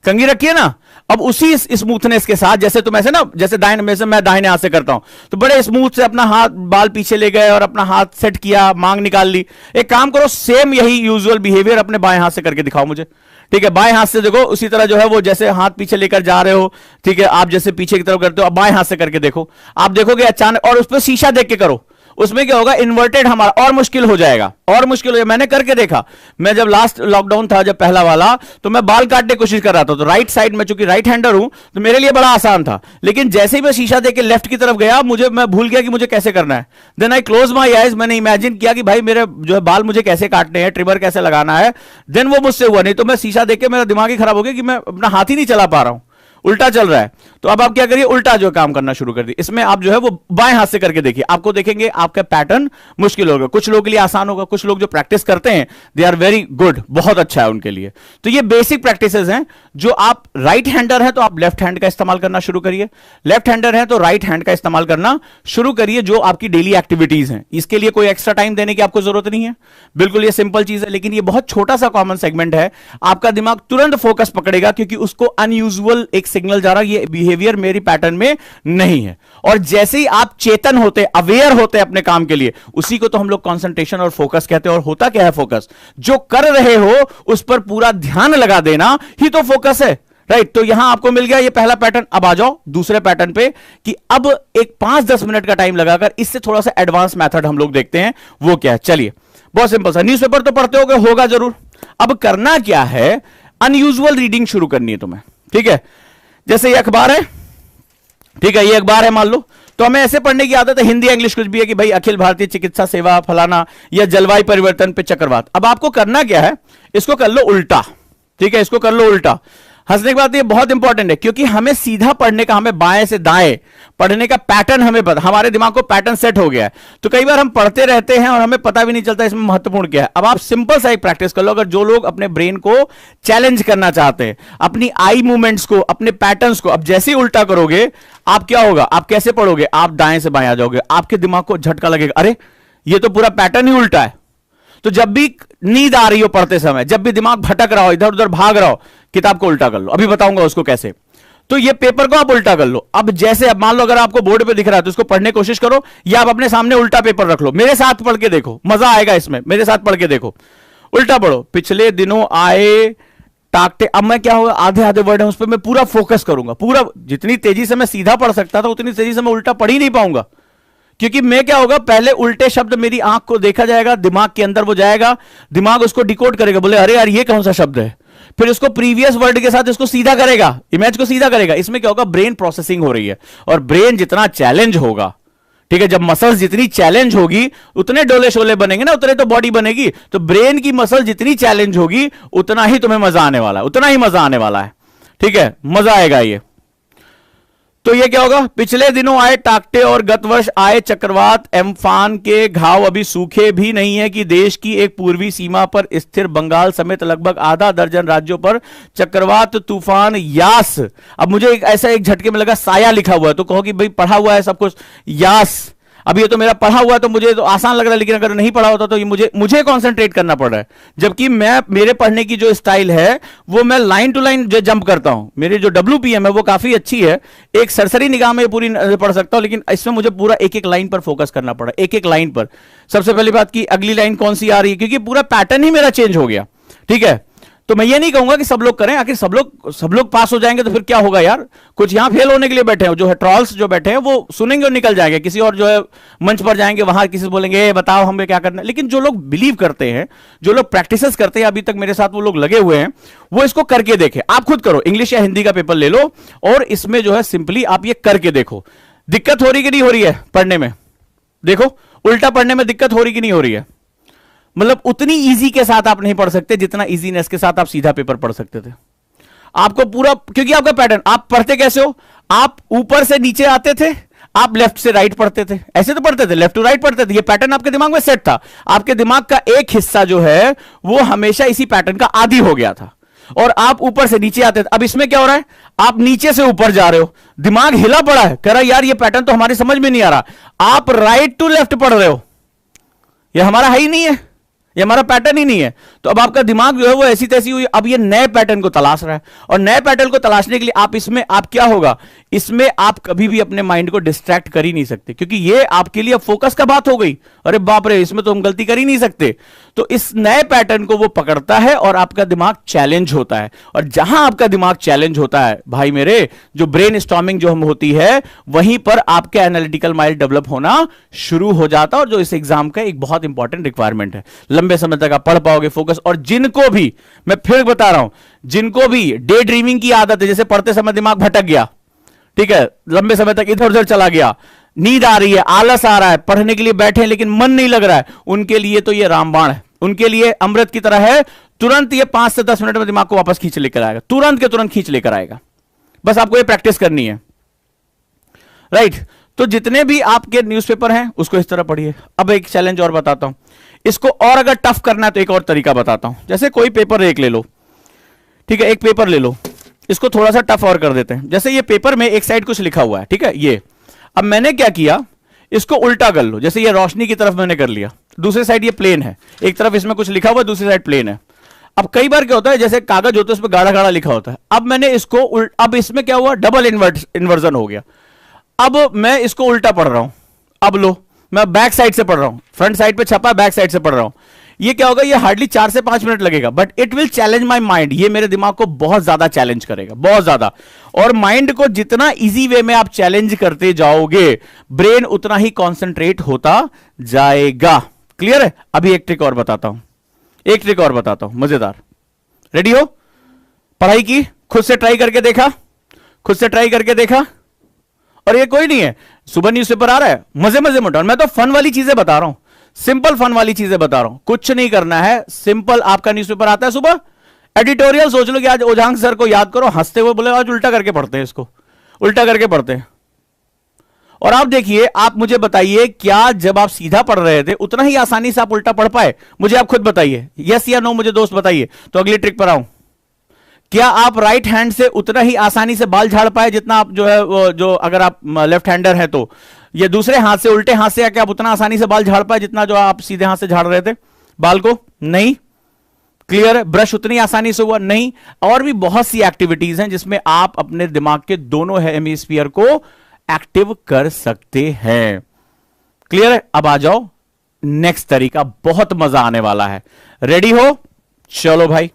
कंघी रखिए ना। अब उसी स्मूथनेस के साथ, जैसे तुम ऐसे ना, जैसे दाहिने में से मैं दाहिने हाथ से करता हूं, तो बड़े स्मूथ से अपना हाथ बाल पीछे ले गए और अपना हाथ सेट किया, मांग निकाल ली। एक काम करो, सेम यही यूजुअल बिहेवियर अपने बाएं हाथ से करके दिखाओ मुझे। ठीक है, बाएं हाथ से देखो, उसी तरह जो है वो जैसे हाथ पीछे लेकर जा रहे हो, ठीक है, आप जैसे पीछे की तरफ करते हो, अब बाएं हाथ से करके देखो। आप देखोगे अचानक, और उस पर शीशा देख के करो, उसमें क्या होगा, इन्वर्टेड हमारा और मुश्किल हो जाएगा, और मुश्किल हो जाएगा। मैंने करके देखा, मैं जब लास्ट लॉकडाउन था, जब पहला वाला, तो मैं बाल काटने की कोशिश कर रहा था, तो राइट साइड में, चूंकि राइट हैंडर हूं तो मेरे लिए बड़ा आसान था। लेकिन जैसे ही मैं शीशा देख के लेफ्ट की तरफ गया, मैं भूल गया कि मुझे कैसे करना है। Then I close my eyes, मैंने इमेजिन किया कि भाई मेरे जो है बाल मुझे कैसे काटने हैं, ट्रिमर कैसे लगाना है। देन वो मुझसे हुआ नहीं, तो मैं शीशा देख के मेरा दिमाग ही खराब हो गया कि मैं अपना हाथ ही नहीं चला पा रहा हूं, उल्टा चल रहा है। तो अब आप क्या करिए, उल्टा जो काम करना शुरू कर दिए। इसमें आप जो है वो बाएं हाथ से करके देखिए, आपको देखेंगे आपका पैटर्न मुश्किल होगा। कुछ लोगों के लिए आसान होगा, कुछ लोग जो प्रैक्टिस करते हैं दे आर वेरी गुड, बहुत अच्छा है उनके लिए। तो ये बेसिक प्रैक्टिसेस हैं। जो आप राइट हैंडर हैं तो आप लेफ्ट हैंड का इस्तेमाल करना शुरू करिए, लेफ्ट हैंडर हैं तो राइट हैंड का इस्तेमाल करना शुरू करिए। जो आपकी डेली एक्टिविटीज हैं, इसके लिए कोई एक्स्ट्रा टाइम देने की आपको जरूरत नहीं है, बिल्कुल ये सिंपल चीज है। लेकिन ये बहुत छोटा सा कॉमन सेगमेंट है, आपका दिमाग तुरंत फोकस पकड़ेगा, क्योंकि उसको अनयूजुअल एक सिग्नल जा रहा है, ये बिहेवियर मेरी पैटर्न में नहीं है। और जैसे ही आप चेतन होते, अवेयर होते अपने काम के लिए, उसी को तो हम लोग कंसंट्रेशन और फोकस कहते हैं। और होता क्या है फोकस, जो कर रहे हो उस पर पूरा ध्यान लगा देना ही तो फोकस है। राइट, तो यहां आपको मिल गया ये पहला पैटर्न। अब आ जाओ दूसरे पैटर्न पे, कि अब एक 5-10 मिनट का टाइम लगाकर इससे थोड़ा सा एडवांस मेथड हम लोग देखते हैं, वो क्या है। चलिए, बहुत सिंपल सा, न्यूज़पेपर तो पढ़ते होगा जरूर। अब करना क्या है, अनयूजुअल रीडिंग शुरू करनी है तुम्हें। ठीक है, जैसे ये अखबार है, ठीक है, ये अखबार है मान लो, तो हमें ऐसे पढ़ने की आदत है, हिंदी इंग्लिश कुछ भी है, कि भाई अखिल भारतीय चिकित्सा सेवा फलाना, या जलवायु परिवर्तन पे चक्रवात। अब आपको करना क्या है, इसको कर लो उल्टा। ठीक है, इसको कर लो उल्टा। हंसने की बात ये बहुत इंपॉर्टेंट है, क्योंकि हमें सीधा पढ़ने का, हमें बाएं से दाएं पढ़ने का पैटर्न हमें पता, हमारे दिमाग को पैटर्न सेट हो गया है। तो कई बार हम पढ़ते रहते हैं और हमें पता भी नहीं चलता इसमें महत्वपूर्ण क्या है। अब आप सिंपल सा एक प्रैक्टिस कर लो, अगर जो लोग अपने ब्रेन को चैलेंज करना चाहते हैं, अपनी आई मूवमेंट्स को, अपने पैटर्न्स को, अब जैसे ही उल्टा करोगे आप क्या होगा, आप कैसे पढ़ोगे, आप दाएं से बाएं आ जाओगे, आपके दिमाग को झटका लगेगा, अरे ये तो पूरा पैटर्न ही उल्टा है। तो जब भी नींद आ रही हो पढ़ते समय, जब भी दिमाग भटक रहा हो, इधर उधर भाग रहा हो, किताब को उल्टा कर लो। अभी बताऊंगा उसको कैसे। तो ये पेपर को आप उल्टा कर लो। अब जैसे, अब मान लो अगर आपको बोर्ड पे दिख रहा है तो इसको पढ़ने की कोशिश करो, या आप अपने सामने उल्टा पेपर रख लो, मेरे साथ पढ़ के देखो, मजा आएगा इसमें, मेरे साथ पढ़ के देखो। उल्टा पढ़ो, पिछले दिनों आए टाकटे। अब मैं क्या होगा, आधे आधे वर्ड है उस पर मैं पूरा फोकस करूंगा, पूरा, जितनी तेजी से मैं सीधा पढ़ सकता था उतनी तेजी से मैं उल्टा पढ़ ही नहीं पाऊंगा। क्योंकि मैं क्या होगा, पहले उल्टे शब्द मेरी आंख को देखा जाएगा, दिमाग के अंदर वो जाएगा, दिमाग उसको डिकोड करेगा, बोले अरे यार ये कौन सा शब्द है, फिर उसको प्रीवियस वर्ड के साथ इसको सीधा करेगा, इमेज को सीधा करेगा। इसमें क्या होगा, ब्रेन प्रोसेसिंग हो रही है। और ब्रेन जितना चैलेंज होगा, ठीक है, जब मसल्स जितनी चैलेंज होगी उतने डोले शोले बनेंगे ना, उतने तो बॉडी बनेगी। तो ब्रेन की मसल जितनी चैलेंज होगी उतना ही तुम्हें मजा आने वाला है, उतना ही मजा आने वाला है। ठीक है, मजा आएगा ये। तो ये क्या होगा, पिछले दिनों आए टाकटे और गत वर्ष आए चक्रवात, एम्फान के घाव अभी सूखे भी नहीं है कि देश की एक पूर्वी सीमा पर स्थिर बंगाल समेत लगभग आधा दर्जन राज्यों पर चक्रवात तूफान यास। अब मुझे ऐसा एक झटके में लगा साया लिखा हुआ है, तो कहो कि भाई पढ़ा हुआ है सब कुछ, यास। अब ये तो मेरा पढ़ा हुआ है तो मुझे तो आसान लग रहा है, लेकिन अगर नहीं पढ़ा होता तो ये मुझे कंसंट्रेट करना पड़ रहा है। जबकि मेरे पढ़ने की जो स्टाइल है वो मैं लाइन टू लाइन जो जंप करता हूं, मेरी जो WPM है वो काफी अच्छी है, एक सरसरी निगाह में पूरी पढ़ सकता हूं, लेकिन इसमें मुझे पूरा एक एक लाइन पर फोकस करना पड़ा, एक एक लाइन पर। सबसे पहली बात की अगली लाइन कौन सी आ रही है, क्योंकि पूरा पैटर्न ही मेरा चेंज हो गया। ठीक है, तो मैं ये नहीं कहूंगा कि सब लोग करें, आखिर सब लोग पास हो जाएंगे तो फिर क्या होगा यार। कुछ यहां फेल होने के लिए बैठे हैं, जो है ट्रॉल्स जो बैठे हैं वो सुनेंगे और निकल जाएंगे, किसी और जो है मंच पर जाएंगे, वहां किसी से बोलेंगे बताओ हमें क्या करना है। लेकिन जो लोग बिलीव करते हैं, जो लोग प्रैक्टिस करते हैं, अभी तक मेरे साथ वो लोग लगे हुए हैं, वो इसको करके देखें। आप खुद करो, इंग्लिश या हिंदी का पेपर ले लो और इसमें जो है सिंपली आप ये करके देखो। दिक्कत हो रही कि नहीं हो रही है पढ़ने में? देखो, उल्टा पढ़ने में दिक्कत हो रही कि नहीं हो रही है? मतलब उतनी इजी के साथ आप नहीं पढ़ सकते जितना इजीनेस के साथ आप सीधा पेपर पढ़ सकते थे। आपको पूरा, क्योंकि आपका पैटर्न, आप पढ़ते कैसे हो, आप ऊपर से नीचे आते थे, आप लेफ्ट से राइट पढ़ते थे, ऐसे तो पढ़ते थे, लेफ्ट टू राइट पढ़ते थे। ये पैटर्न आपके दिमाग में सेट था। आपके दिमाग का एक हिस्सा जो है वो हमेशा इसी पैटर्न का आदी हो गया था और आप ऊपर से नीचे आते थे। अब इसमें क्या हो रहा है, आप नीचे से ऊपर जा रहे हो, दिमाग हिला पड़ा है, कह रहा यार ये पैटर्न तो हमारी समझ में नहीं आ रहा। आप राइट टू लेफ्ट पढ़ रहे हो, ये हमारा है ही नहीं है, ये हमारा पैटर्न ही नहीं है। तो अब आपका दिमाग जो है वो ऐसी तैसी हुई, अब ये नए पैटर्न को तलाश रहा है। और नए पैटर्न को तलाशने के लिए आप क्या होगा, इसमें आप कभी भी अपने माइंड को डिस्ट्रैक्ट कर ही नहीं सकते, क्योंकि ये आपके लिए फोकस का बात हो गई। अरे बाप रे, इसमें तो हम गलती कर ही नहीं सकते। तो इस नए पैटर्न को वो पकड़ता है और आपका दिमाग चैलेंज होता है। और जहां आपका दिमाग चैलेंज होता है भाई मेरे, जो ब्रेन स्टॉर्मिंग जो हम होती है, वहीं पर आपके एनालिटिकल माइंड डेवलप होना शुरू हो जाता है, और जो इस एग्जाम का एक बहुत इंपॉर्टेंट रिक्वायरमेंट है। लंबे समय तक आप पढ़ पाओगे फोकस। और जिनको भी, मैं फिर बता रहा हूं, जिनको भी डे ड्रीमिंग की आदत है, जैसे पढ़ते समय दिमाग भटक गया, ठीक है, लंबे समय तक इधर उधर चला गया, नींद आ रही है, आलस आ रहा है, पढ़ने के लिए बैठे हैं लेकिन मन नहीं लग रहा है, उनके लिए तो ये रामबाण है, उनके लिए अमृत की तरह है। तुरंत ये 5 से 10 मिनट में दिमाग को वापस खींच लेकर आएगा, तुरंत के तुरंत खींच लेकर आएगा। बस आपको ये प्रैक्टिस करनी है, राइट। तो जितने भी आपके न्यूज़पेपर हैं उसको इस तरह पढ़िए। अब एक चैलेंज और बताता हूं, इसको और अगर टफ करना है तो एक और तरीका बताता हूं। जैसे कोई पेपर एक ले लो, ठीक है, एक पेपर ले लो, इसको थोड़ा सा टफ और कर देते हैं। जैसे ये पेपर में एक साइड कुछ लिखा हुआ है, ठीक है, ये अब मैंने क्या किया, इसको उल्टा कर लो। जैसे ये रोशनी की तरफ मैंने कर लिया, दूसरी साइड ये प्लेन है, एक तरफ इसमें कुछ लिखा हुआ है, दूसरी साइड प्लेन है। अब कई बार क्या होता है, जैसे कागज होता है उस पर गाढ़ा गाढ़ा लिखा होता है। अब मैंने इसको अब इसमें क्या हुआ, डबल इन्वर्जन हो गया। अब मैं इसको उल्टा पढ़ रहा हूं। अब लो, मैं बैक साइड से पढ़ रहा हूं, फ्रंट साइड पे छपा है, बैक साइड से पढ़ रहा हूं। ये क्या होगा, ये हार्डली 4 से 5 मिनट लगेगा, but it will challenge my mind. ये मेरे दिमाग को बहुत ज्यादा चैलेंज करेगा, बहुत ज्यादा। और माइंड को जितना इजी वे में आप चैलेंज करते जाओगे, ब्रेन उतना ही कॉन्सेंट्रेट होता जाएगा। क्लियर है? अभी एक ट्रिक और बताता हूं, एक ट्रिक और बताता हूं, मजेदार। रेडी हो? पढ़ाई की, खुद से ट्राई करके देखा, खुद से ट्राई करके देखा। और ये कोई नहीं है, सुबह न्यूज़पेपर आ रहा है, मजे मजे में उठाओ। मैं तो फन वाली चीजें बता रहा हूं, सिंपल फन वाली चीजें बता रहा हूं। कुछ नहीं करना है, सिंपल। आपका न्यूज़पेपर आता है सुबह, एडिटोरियल सोच लो कि आज ओझांग सर को याद करो, हंसते हुए बोले आज उल्टा करके पढ़ते हैं, इसको उल्टा करके पढ़ते हैं। और आप देखिए, आप मुझे बताइए, क्या जब आप सीधा पढ़ रहे थे उतना ही आसानी से आप उल्टा पढ़ पाए? मुझे आप खुद बताइए, यस या नो, मुझे दोस्त बताइए। तो अगली ट्रिक पर आऊं, क्या आप राइट हैंड से उतना ही आसानी से बाल झाड़ पाए जितना आप जो है जो अगर आप लेफ्ट हैंडर है तो, ये दूसरे हाथ से, उल्टे हाथ से, क्या आप उतना आसानी से बाल झाड़ पाए जितना जो आप सीधे हाथ से झाड़ रहे थे बाल को? नहीं। क्लियर है? ब्रश उतनी आसानी से हुआ? नहीं। और भी बहुत सी एक्टिविटीज हैं जिसमें आप अपने दिमाग के दोनों हेमिस्फीयर को एक्टिव कर सकते हैं। क्लियर है? अब आ जाओ नेक्स्ट तरीका, बहुत मजा आने वाला है। रेडी हो? चलो भाई,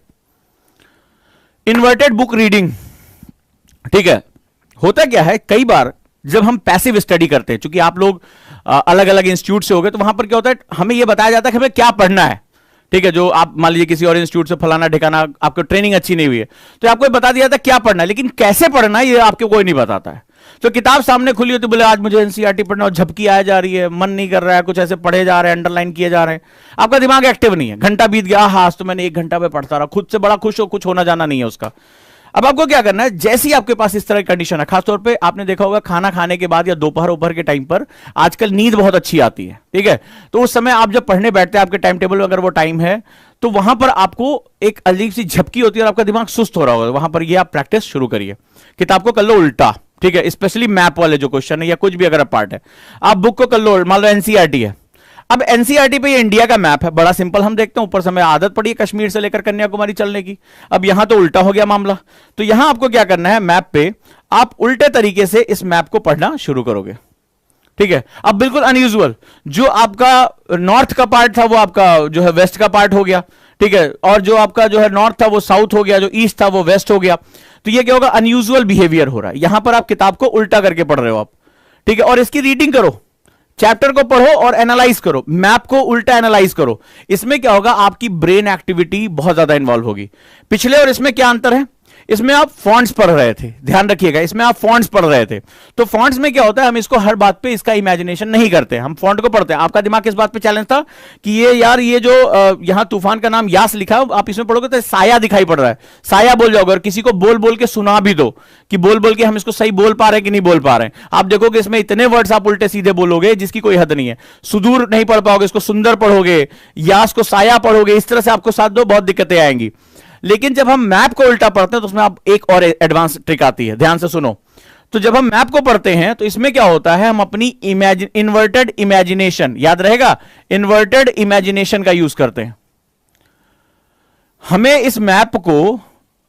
इन्वर्टेड बुक रीडिंग। ठीक है, होता क्या है, कई बार जब हम पैसिव स्टडी करते हैं, क्योंकि आप लोग अलग अलग इंस्टीट्यूट से हो गए, तो वहां पर क्या होता है, हमें यह बताया जाता है कि हमें क्या पढ़ना है। ठीक है, जो आप मान लीजिए किसी और इंस्टीट्यूट से फलाना ठिकाना, आपको ट्रेनिंग अच्छी नहीं हुई है, तो आपको बता दिया था क्या पढ़ना है, लेकिन कैसे पढ़ना है ये आपको कोई नहीं बताता है। तो किताब सामने खुली होती, बोले आज मुझे एनसीईआरटी पढ़ना, और झपकी आ जा रही है, मन नहीं कर रहा है, कुछ ऐसे पढ़े जा रहे हैं, अंडरलाइन किए जा रहे हैं, आपका दिमाग एक्टिव नहीं है। घंटा बीत गया, हाँ आज तो मैंने 1 घंटा में पढ़ता रहा, खुद से बड़ा खुश हो, कुछ होना जाना नहीं है उसका। अब आपको क्या करना है, जैसे ही आपके पास इस तरह की कंडीशन है, खासतौर पे आपने देखा होगा खाना खाने के बाद या दोपहर के टाइम पर आजकल नींद बहुत अच्छी आती है। ठीक है, तो उस समय आप जब पढ़ने बैठते हैं, आपके टाइम टेबल में अगर वो टाइम है, तो वहां पर आपको एक अजीब सी झपकी होती है और आपका दिमाग सुस्त हो रहा होगा। वहां पर ये आप प्रैक्टिस शुरू करिए, किताब को कर लो उल्टा। ठीक है, स्पेशली मैप वाले जो क्वेश्चन है या कुछ भी अगर पार्ट है, आप बुक को कर लो, मान लो एनसीईआरटी है। अब एनसीईआरटी पे ये इंडिया का मैप है, बड़ा सिंपल हम देखते हैं, ऊपर से हमें आदत पड़ी है कश्मीर से लेकर कन्याकुमारी चलने की। अब यहां तो उल्टा हो गया मामला, तो यहां आपको क्या करना है, मैप पे आप उल्टे तरीके से इस मैप को पढ़ना शुरू करोगे। ठीक है, अब बिल्कुल अनयूजुअल, जो आपका नॉर्थ का पार्ट था वो आपका जो है वेस्ट का पार्ट हो गया। ठीक है, और जो आपका जो है नॉर्थ था वो साउथ हो गया, जो ईस्ट था वो वेस्ट हो गया। तो ये क्या होगा, अनयूजुअल बिहेवियर हो रहा है। यहां पर आप किताब को उल्टा करके पढ़ रहे हो आप। ठीक है, और इसकी रीडिंग करो, चैप्टर को पढ़ो और एनालाइज करो, मैप को उल्टा एनालाइज करो। इसमें क्या होगा, आपकी ब्रेन एक्टिविटी बहुत ज्यादा इंवॉल्व होगी। पिछले और इसमें क्या अंतर है, इसमें आप फॉन्ट्स पढ़ रहे थे, ध्यान रखिएगा, इसमें आप फॉन्ट्स पढ़ रहे थे। तो फॉन्ट्स में क्या होता है, हम इसको हर बात पे इसका इमेजिनेशन नहीं करते, हम फॉन्ट को पढ़ते हैं। आपका दिमाग किस बात पे चैलेंज था कि ये यार ये जो यहां तूफान का नाम यास लिखा है, आप इसमें पढ़ोगे तो साया दिखाई पड़ रहा है, साया बोल जाओगे। और किसी को बोल बोल के सुना भी दो कि बोल बोल के हम इसको सही बोल पा रहे हैं कि नहीं बोल पा रहे हैं, आप देखोगे इसमें इतने वर्ड्स आप उल्टे सीधे बोलोगे जिसकी कोई हद नहीं है। सुदूर नहीं पढ़ पाओगे, इसको सुंदर पढ़ोगे, यास को साया पढ़ोगे, इस तरह से आपको साथ दो बहुत दिक्कतें आएंगी। लेकिन जब हम मैप को उल्टा पढ़ते हैं तो उसमें आप एक और एडवांस ट्रिक आती है, ध्यान से सुनो। तो जब हम मैप को पढ़ते हैं तो इसमें क्या होता है, हम अपनी इन्वर्टेड इमेजिनेशन, याद रहेगा, इन्वर्टेड इमेजिनेशन का यूज करते हैं। हमें इस मैप को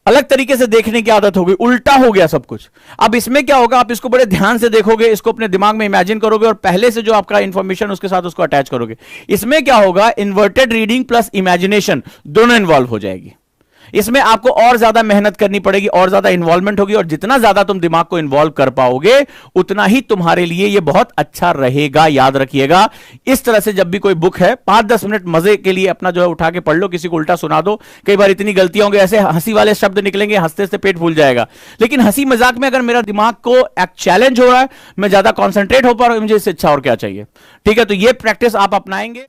अलग तरीके से देखने की आदत हो गई, उल्टा हो गया सब कुछ। अब इसमें क्या होगा, आप इसको बड़े ध्यान से देखोगे, इसको अपने दिमाग में इमेजिन करोगे और पहले से जो आपका इंफॉर्मेशन उसके साथ उसको अटैच करोगे। इसमें क्या होगा, इन्वर्टेड रीडिंग प्लस इमेजिनेशन दोनों इन्वॉल्व हो जाएगी। इसमें आपको और ज्यादा मेहनत करनी पड़ेगी, और ज्यादा इन्वॉल्वमेंट होगी, और जितना ज्यादा तुम दिमाग को इन्वॉल्व कर पाओगे उतना ही तुम्हारे लिए यह बहुत अच्छा रहेगा, याद रखिएगा। इस तरह से जब भी कोई बुक है 5-10 मिनट मजे के लिए अपना जो है उठा के पढ़ लो, किसी को उल्टा सुना दो। कई बार इतनी गलतियां होंगी, ऐसे हंसी वाले शब्द निकलेंगे, हंसते से पेट फूल जाएगा। लेकिन हंसी मजाक में अगर मेरा दिमाग को एक चैलेंज हो रहा है, मैं ज्यादा कॉन्सेंट्रेट हो पा रहा हूं, मुझे इससे अच्छा और क्या चाहिए। ठीक है, तो ये प्रैक्टिस आप अपनाएंगे।